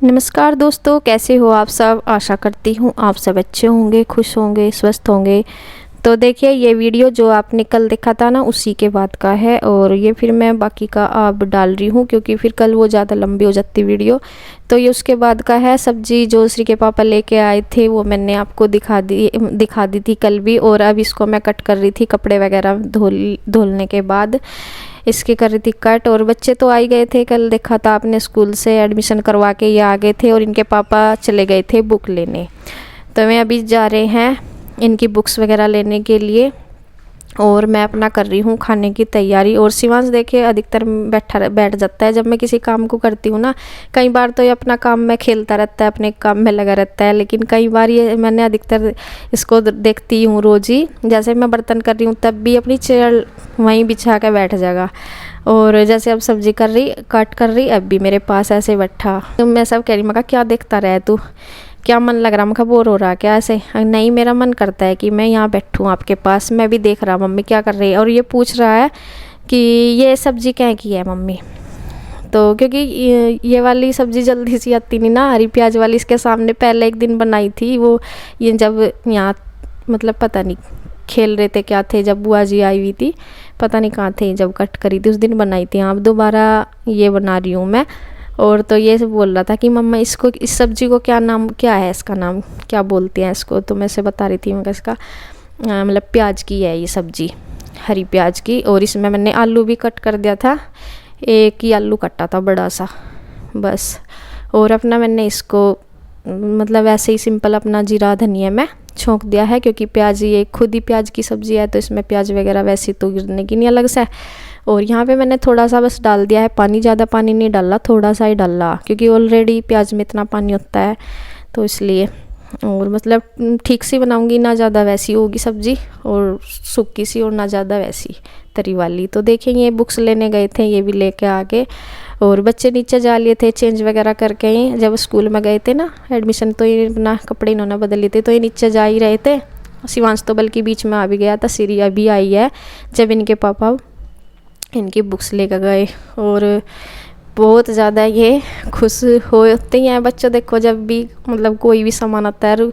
नमस्कार दोस्तों, कैसे हो आप सब। आशा करती हूँ आप सब अच्छे होंगे, खुश होंगे, स्वस्थ होंगे। तो देखिए, ये वीडियो जो आपने कल देखा था ना, उसी के बाद का है। और ये फिर मैं बाकी का अब डाल रही हूँ क्योंकि फिर कल वो ज़्यादा लंबी हो जाती वीडियो। तो ये उसके बाद का है। सब्जी जो श्री के पापा लेके आए थे वो मैंने आपको दिखा दी थी कल भी। और अब इसको मैं कट कर रही थी, कपड़े वगैरह धुलने के बाद इसके कर रही थी कट। और बच्चे तो आ ही गए थे, कल देखा था आपने, स्कूल से एडमिशन करवा के ये आ गए थे और इनके पापा चले गए थे बुक लेने। तो मैं अभी जा रहे हैं इनकी बुक्स वगैरह लेने के लिए और मैं अपना कर रही हूँ खाने की तैयारी। और शिवांश देखिए अधिकतर बैठ जाता है जब मैं किसी काम को करती हूँ ना। कई बार तो ये अपना काम में खेलता रहता है, अपने काम में लगा रहता है, लेकिन कई बार ये मैंने अधिकतर इसको देखती हूँ रोज़ ही। जैसे मैं बर्तन कर रही हूँ तब भी अपनी चेयर वहीं बिछा कर बैठ जाएगा। और जैसे अब सब्जी कट कर रही अब भी मेरे पास ऐसे बैठा। तो मैं सब कह रही, मैं कहा क्या देखता रहे तू, क्या मन लग रहा, मैं बोर हो रहा क्या ऐसे। नहीं, मेरा मन करता है कि मैं यहाँ बैठूँ आपके पास। मैं भी देख रहा मम्मी क्या कर रही है। और ये पूछ रहा है कि ये सब्जी क्या की है मम्मी। तो क्योंकि ये वाली सब्जी जल्दी सी आती नहीं ना, हरी प्याज वाली। इसके सामने पहले एक दिन बनाई थी वो, ये जब यहाँ मतलब पता नहीं खेल रहे थे क्या थे, जब बुआ जी आई हुई थी, पता नहीं कहाँ थे, जब कट करी थी उस दिन बनाई थी। अब दोबारा ये बना रही हूँ मैं। और तो ये बोल रहा था कि मम्मा इसको, इस सब्जी को क्या नाम, क्या है इसका नाम, क्या बोलते हैं इसको। तो मैं से बता रही थी, मैं इसका मतलब प्याज की है ये सब्जी, हरी प्याज की। और इसमें मैंने आलू भी कट कर दिया था, एक ही आलू कटा था बड़ा सा बस। और अपना मैंने इसको मतलब ऐसे ही सिंपल अपना जीरा धनिया में छोंक दिया है, क्योंकि प्याज ये खुद ही प्याज की सब्ज़ी है तो इसमें प्याज वगैरह वैसे तो गिरने की नहीं अलग से। और यहाँ पे मैंने थोड़ा सा बस डाल दिया है पानी, ज़्यादा पानी नहीं डाला, थोड़ा सा ही डाला, क्योंकि ऑलरेडी प्याज में इतना पानी होता है तो इसलिए। और मतलब ठीक सी बनाऊंगी, ना ज़्यादा वैसी होगी सब्ज़ी और सूखी सी, और ना ज़्यादा वैसी तरी वाली। तो देखेंगे, ये बुक्स लेने गए थे, ये भी लेके आ गए। और बच्चे नीचे जा लिए थे चेंज वगैरह करके ही, जब स्कूल में गए थे ना एडमिशन, तो ये अपना कपड़े इन्होंने बदल लिए थे, तो ये नीचे जा ही रहे थे। शिवांश तो बल्कि बीच में आ भी गया था। सीरी अभी आई है जब इनके पापा इनकी बुक्स लेकर गए। और बहुत ज़्यादा ये खुश होते हैं बच्चे। देखो जब भी मतलब कोई भी सामान आता है,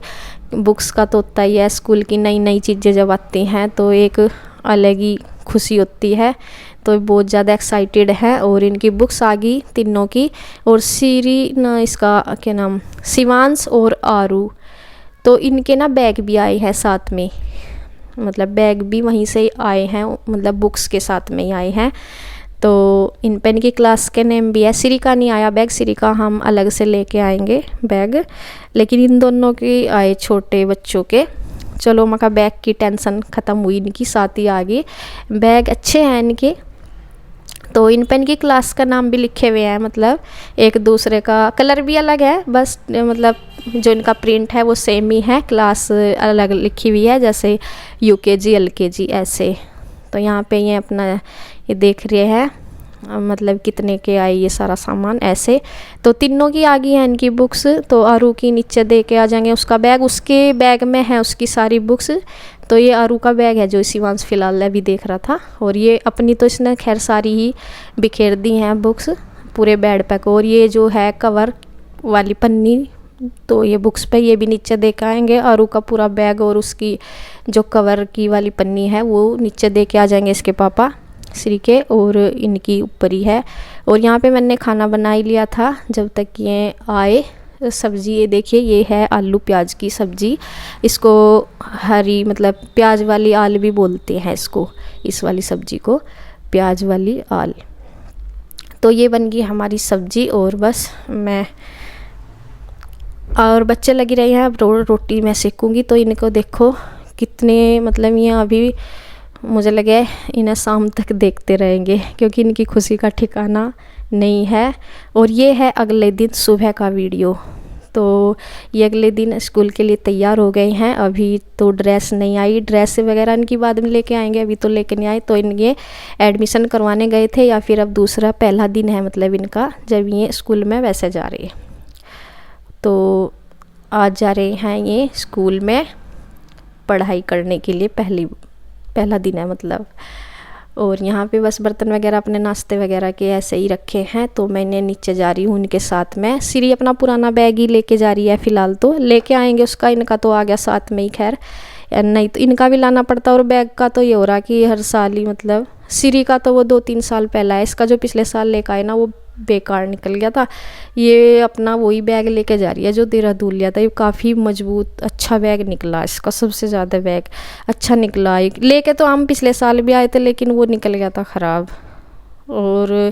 बुक्स का तो होता ही है, स्कूल की नई नई चीज़ें जब आती हैं तो एक अलग ही खुशी होती है। तो बहुत ज़्यादा एक्साइटेड है। और इनकी बुक्स आ गई तीनों की। और सीरी ना, इसका क्या नाम, शिवांश और आरू, तो इनके ना बैग भी आए हैं साथ में, मतलब बैग भी वहीं से आए हैं, मतलब बुक्स के साथ में ही आए हैं। तो इन पे इनकी क्लास के नेम भी है। श्री का नहीं आया बैग, श्री का हम अलग से लेके आएंगे बैग, लेकिन इन दोनों के आए छोटे बच्चों के। चलो मका बैग की टेंशन ख़त्म हुई, इनकी साथ ही आ गई। बैग अच्छे हैं इनके। तो इन पेन की क्लास का नाम भी लिखे हुए हैं, मतलब एक दूसरे का कलर भी अलग है, बस मतलब जो इनका प्रिंट है वो सेम ही है, क्लास अलग लिखी हुई है, जैसे यूकेजी एलकेजी ऐसे। तो यहाँ पे ये अपना ये देख रहे हैं मतलब कितने के आई ये सारा सामान ऐसे। तो तीनों की आ गई है इनकी बुक्स। तो आरू की नीचे दे के आ जाएंगे उसका बैग, उसके बैग में है उसकी सारी बुक्स। तो ये आरू का बैग है जो शिवांश फिलहाल अभी देख रहा था। और ये अपनी तो इसने खैर सारी ही बिखेर दी हैं बुक्स पूरे बेड पे। और ये जो है कवर वाली पन्नी, तो ये बुक्स पे ये भी नीचे दे के आएंगे। आरू का पूरा बैग और उसकी जो कवर की वाली पन्नी है वो नीचे दे के आ जाएंगे इसके पापा श्री के, और इनकी ऊपर ही है। और यहाँ पे मैंने खाना बना ही लिया था जब तक ये आए। सब्ज़ी ये देखिए, ये है आलू प्याज की सब्ज़ी। इसको हरी मतलब प्याज वाली आल भी बोलते हैं इसको, इस वाली सब्ज़ी को प्याज वाली आल। तो ये बन गई हमारी सब्ज़ी। और बस मैं और बच्चे लगी रहे हैं, अब रोटी मैं सेकूँगी। तो इनको देखो कितने मतलब ये अभी मुझे लगे इन्हें शाम तक देखते रहेंगे, क्योंकि इनकी खुशी का ठिकाना नहीं है। और ये है अगले दिन सुबह का वीडियो। तो ये अगले दिन स्कूल के लिए तैयार हो गए हैं। अभी तो ड्रेस नहीं आई, ड्रेस वगैरह इनकी बाद में लेके आएंगे, अभी तो लेके नहीं आए। तो इनके एडमिशन करवाने गए थे, या फिर अब दूसरा पहला दिन है मतलब इनका जब ये स्कूल में वैसे जा रहे हैं। तो आज जा रहे हैं ये स्कूल में पढ़ाई करने के लिए, पहला दिन है मतलब। और यहाँ पे बस बर्तन वगैरह अपने नाश्ते वगैरह के ऐसे ही रखे हैं। तो मैंने नीचे जा रही हूँ उनके साथ में। श्री अपना पुराना बैग ही लेके जा रही है फ़िलहाल, तो लेके आएंगे उसका, इनका तो आ गया साथ में ही खैर, नहीं तो इनका भी लाना पड़ता। और बैग का तो ये हो रहा कि हर साल ही, मतलब श्री का तो वो 2-3 साल पहला है, इसका जो पिछले साल लेकर आए ना वो बेकार निकल गया था। ये अपना वही बैग लेके जा रही है जो देहरादून लिया था। ये काफ़ी मजबूत अच्छा बैग निकला इसका, सबसे ज़्यादा बैग अच्छा निकला। लेके तो हम पिछले साल भी आए थे लेकिन वो निकल गया था ख़राब। और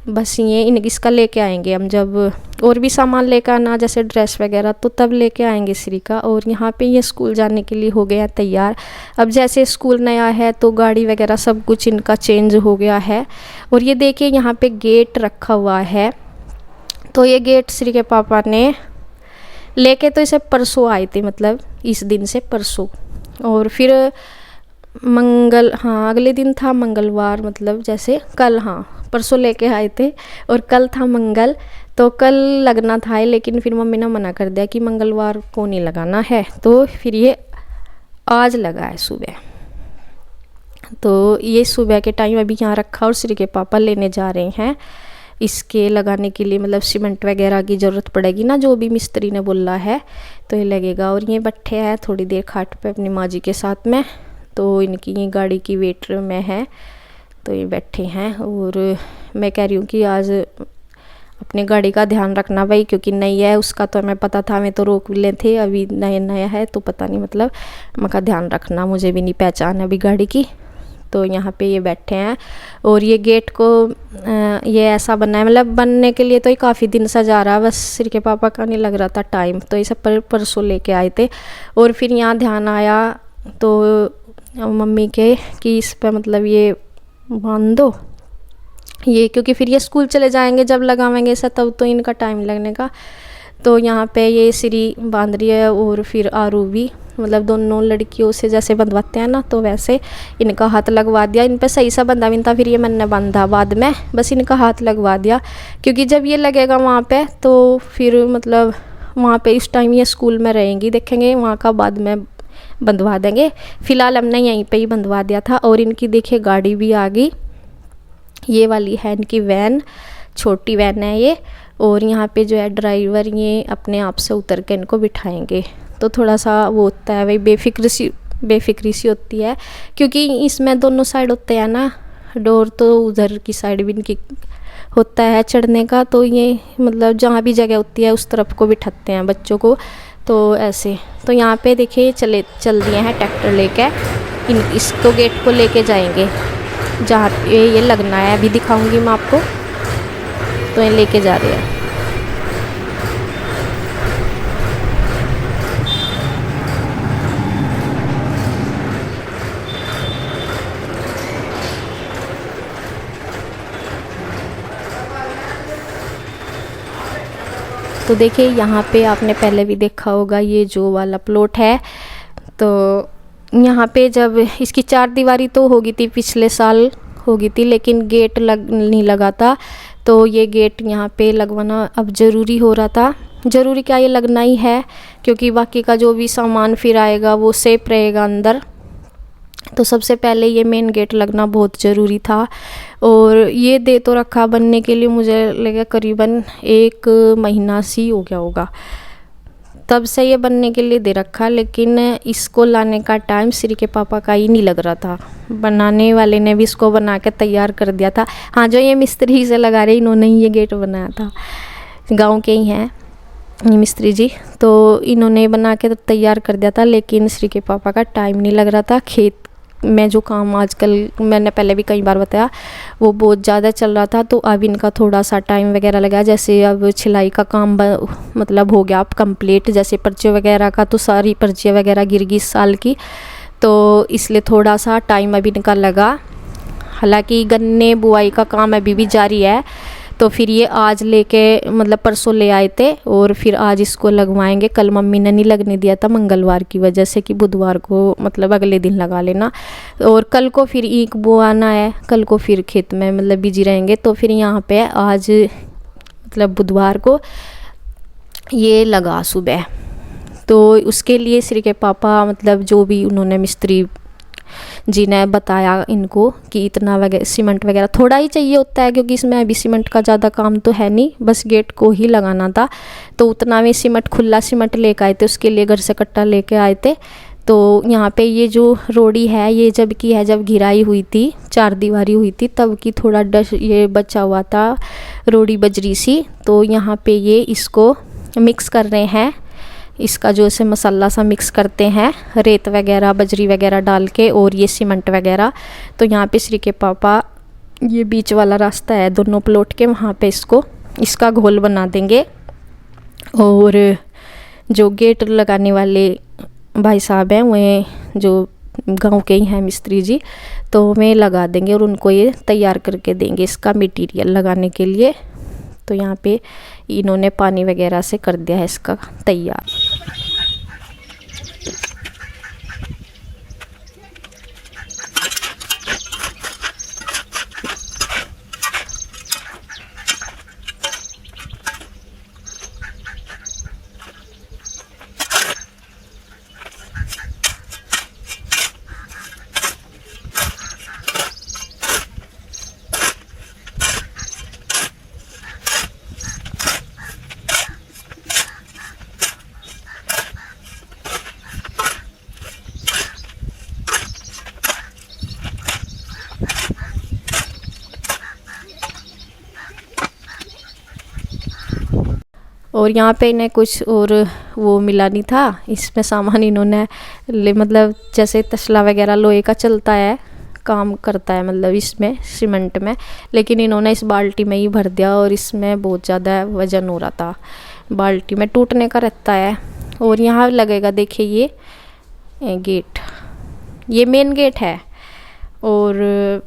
बस ये इसका लेके आएंगे हम, जब और भी सामान लेकर आना जैसे ड्रेस वगैरह तो तब लेके आएंगे श्री का। और यहाँ पे ये स्कूल जाने के लिए हो गया तैयार। अब जैसे स्कूल नया है तो गाड़ी वगैरह सब कुछ इनका चेंज हो गया है। और ये देखिए यहाँ पे गेट रखा हुआ है। तो ये गेट श्री के पापा ने लेके तो इसे परसों आए थे, मतलब इस दिन से परसों। और फिर अगले दिन था मंगलवार, मतलब जैसे कल, परसों लेके आए थे और कल था मंगल, तो कल लगना था लेकिन फिर मम्मी ने मना कर दिया कि मंगलवार को नहीं लगाना है। तो फिर ये आज लगा है सुबह। तो ये सुबह के टाइम अभी यहाँ रखा और श्री के पापा लेने जा रहे हैं इसके लगाने के लिए, मतलब सीमेंट वगैरह की ज़रूरत पड़ेगी ना, जो भी मिस्त्री ने बोला है तो ये लगेगा। और ये बैठे हैं थोड़ी देर खाट पे अपनी माँ जी के साथ में। तो इनकी ये गाड़ी की वेट में है तो ये बैठे हैं। और मैं कह रही हूँ कि आज अपने गाड़ी का ध्यान रखना भाई, क्योंकि नई है, उसका तो हमें पता था, हमें तो रोक भी ले थे, अभी नया है तो पता नहीं, मतलब मका ध्यान रखना, मुझे भी नहीं पहचान अभी गाड़ी की। तो यहाँ पे ये बैठे हैं। और ये गेट को ये ऐसा बनना है, मतलब बनने के लिए तो ये काफ़ी दिन से जा रहा है, बस श्री के पापा का नहीं लग रहा था टाइम, तो ये सब परसों लेके आए थे। और फिर यहाँ ध्यान आया तो मम्मी के कि इस पर मतलब ये बांध दो ये, क्योंकि फिर ये स्कूल चले जाएंगे जब लगावेंगे ऐसा, तब तो इनका टाइम लगने का। तो यहाँ पे ये श्री बांध रही है और फिर आरू भी, मतलब दोनों लड़कियों से जैसे बंधवाते हैं ना तो वैसे इनका हाथ लगवा दिया। इन पे सही सा बंधा भी नहीं था, फिर ये मैंने बांधा बाद में, बस इनका हाथ लगवा दिया, क्योंकि जब ये लगेगा वहाँ पे तो फिर मतलब वहाँ पे इस टाइम ये स्कूल में रहेंगी, देखेंगे वहाँ का बाद में बंधवा देंगे। फ़िलहाल हमने यहीं पे ही बंधवा दिया था। और इनकी देखिए गाड़ी भी आ गई, ये वाली है इनकी वैन, छोटी वैन है ये। और यहाँ पे जो है ड्राइवर ये अपने आप से उतर के इनको बिठाएंगे, तो थोड़ा सा वो होता है भाई, बेफिक्री सी होती है, क्योंकि इसमें दोनों साइड होते हैं ना, डोर तो उधर की साइड भी इनकी होता है चढ़ने का, तो ये मतलब जहाँ भी जगह होती है उस तरफ को बिठाते हैं बच्चों को, तो ऐसे। तो यहाँ पे देखिए चल दिए हैं ट्रैक्टर लेके, इसको गेट को लेके जाएंगे जहाँ ये लगना है, अभी दिखाऊंगी मैं आपको। तो ये लेके जा रहे हैं। तो देखिए यहाँ पे आपने पहले भी देखा होगा, ये जो वाला प्लॉट है, तो यहाँ पे जब इसकी 4 दीवारी तो होगी थी, पिछले साल होगी थी, लेकिन गेट नहीं लगा था, तो ये गेट यहाँ पे लगवाना अब ज़रूरी हो रहा था। ज़रूरी क्या, ये लगना ही है, क्योंकि बाकी का जो भी सामान फिर आएगा वो सेफ रहेगा अंदर। तो सबसे पहले ये मेन गेट लगना बहुत ज़रूरी था। और ये दे तो रखा बनने के लिए, मुझे लगा करीबन 1 महीना सी हो गया होगा, तब से ये बनने के लिए दे रखा, लेकिन इसको लाने का टाइम श्री के पापा का ही नहीं लग रहा था। बनाने वाले ने भी इसको बना के तैयार कर दिया था। हाँ, जो ये मिस्त्री से लगा रहे इन्होंने ही ये गेट बनाया था, गांव के ही हैं ये मिस्त्री जी, तो इन्होंने बना के तैयार कर दिया था, लेकिन श्री के पापा का टाइम नहीं लग रहा था। खेत में जो काम आजकल मैंने पहले भी कई बार बताया वो बहुत ज़्यादा चल रहा था, तो अब इनका थोड़ा सा टाइम वगैरह लगा। जैसे अब छिलाई का काम मतलब हो गया अब कंप्लीट, जैसे पर्चे वगैरह का तो सारी पर्चियाँ वगैरह गिर गई इस साल की, तो इसलिए थोड़ा सा टाइम अभी इनका लगा। हालांकि गन्ने बुआई का काम अभी भी जारी है, तो फिर ये आज लेके मतलब परसों ले आए थे और फिर आज इसको लगवाएंगे। कल मम्मी ने नहीं लगने दिया था मंगलवार की वजह से कि बुधवार को मतलब अगले दिन लगा लेना, और कल को फिर ईख बोआना है, कल को फिर खेत में मतलब बिजी रहेंगे। तो फिर यहाँ पे आज मतलब बुधवार को ये लगा सुबह, तो उसके लिए श्री के पापा मतलब जो भी उन्होंने मिस्त्री जी ने बताया इनको कि इतना वगैरह सीमेंट वगैरह थोड़ा ही चाहिए होता है, क्योंकि इसमें अभी सीमेंट का ज़्यादा काम तो है नहीं, बस गेट को ही लगाना था। तो उतना में सीमेंट, खुला सीमेंट लेके आए थे, उसके लिए घर से कट्टा लेके आए थे। तो यहाँ पे ये जो रोड़ी है ये जब की है, जब घिराई हुई थी, 4 दीवारी हुई थी, तब की थोड़ा डस्ट ये बचा हुआ था, रोड़ी बजरी सी। तो यहाँ पे ये इसको मिक्स कर रहे हैं, इसका जो ऐसे मसाला सा मिक्स करते हैं, रेत वगैरह बजरी वगैरह डाल के और ये सीमेंट वगैरह। तो यहाँ पे श्री के पापा ये बीच वाला रास्ता है दोनों प्लॉट के, वहाँ पे इसका घोल बना देंगे। और जो गेट लगाने वाले भाई साहब हैं वो जो गांव के ही हैं मिस्त्री जी, तो वे लगा देंगे और उनको ये तैयार करके देंगे इसका मटेरियल लगाने के लिए। तो यहाँ पे इन्होंने पानी वगैरह से कर दिया है इसका तैयार। और यहाँ पे इन्हें कुछ और वो मिला नहीं था, इसमें सामान इन्होंने मतलब जैसे तसला वगैरह लोहे का चलता है, काम करता है मतलब इसमें सीमेंट में, लेकिन इन्होंने इस बाल्टी में ही भर दिया और इसमें बहुत ज़्यादा वज़न हो रहा था, बाल्टी में टूटने का रहता है। और यहाँ लगेगा, देखिए ये गेट, ये मेन गेट है। और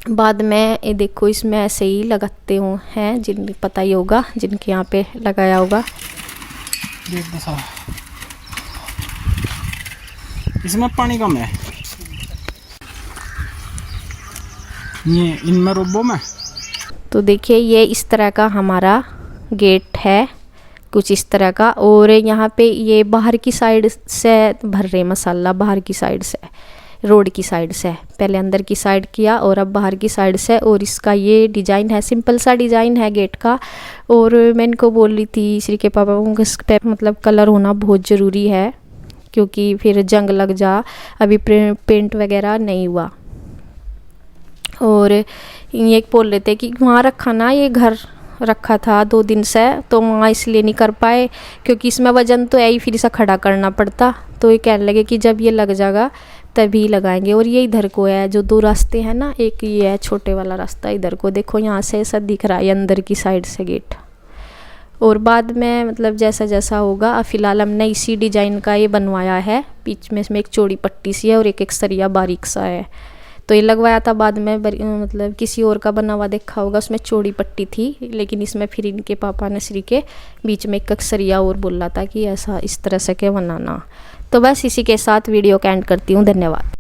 बाद में ये देखो इसमें ऐसे ही लगाते हैं, जिन पता ही होगा, जिनके यहाँ पे लगाया होगा। इसमें पानी कम है, ये इनमें रोबो में। तो देखिए ये इस तरह का हमारा गेट है, कुछ इस तरह का। और यहाँ पे ये बाहर की साइड से भर रहे मसाला, बाहर की साइड से, रोड की साइड से, पहले अंदर की साइड किया और अब बाहर की साइड से। और इसका ये डिज़ाइन है, सिंपल सा डिज़ाइन है गेट का। और मैं इनको बोल रही थी श्री के पापा को, इस पे मतलब कलर होना बहुत ज़रूरी है, क्योंकि फिर जंग लग जा, अभी पेंट वगैरह नहीं हुआ। और ये बोल रहे थे कि वहाँ रखा ना, ये घर रखा था 2 दिन से, तो वहाँ इसलिए नहीं कर पाए क्योंकि इसमें वजन तो है ही, फिर इसे खड़ा करना पड़ता। तो ये कहने लगे कि जब ये लग जाएगा तभी लगाएंगे। और ये इधर को है, जो 2 रास्ते हैं ना, एक ये है छोटे वाला रास्ता, इधर को देखो यहाँ से ऐसा दिख रहा है अंदर की साइड से गेट। और बाद में मतलब जैसा जैसा होगा, फ़िलहाल हमने इसी डिज़ाइन का ये बनवाया है, बीच में इसमें एक चौड़ी पट्टी सी है और एक सरिया बारीक सा है। तो ये लगवाया था, बाद में मतलब किसी और का बना हुआ देखा होगा, उसमें चौड़ी पट्टी थी, लेकिन इसमें फिर इनके पापा ने श्री के बीच में एक सरिया और बोला था कि ऐसा इस तरह से के बनाना। तो बस इसी के साथ वीडियो का एंड करती हूँ। धन्यवाद।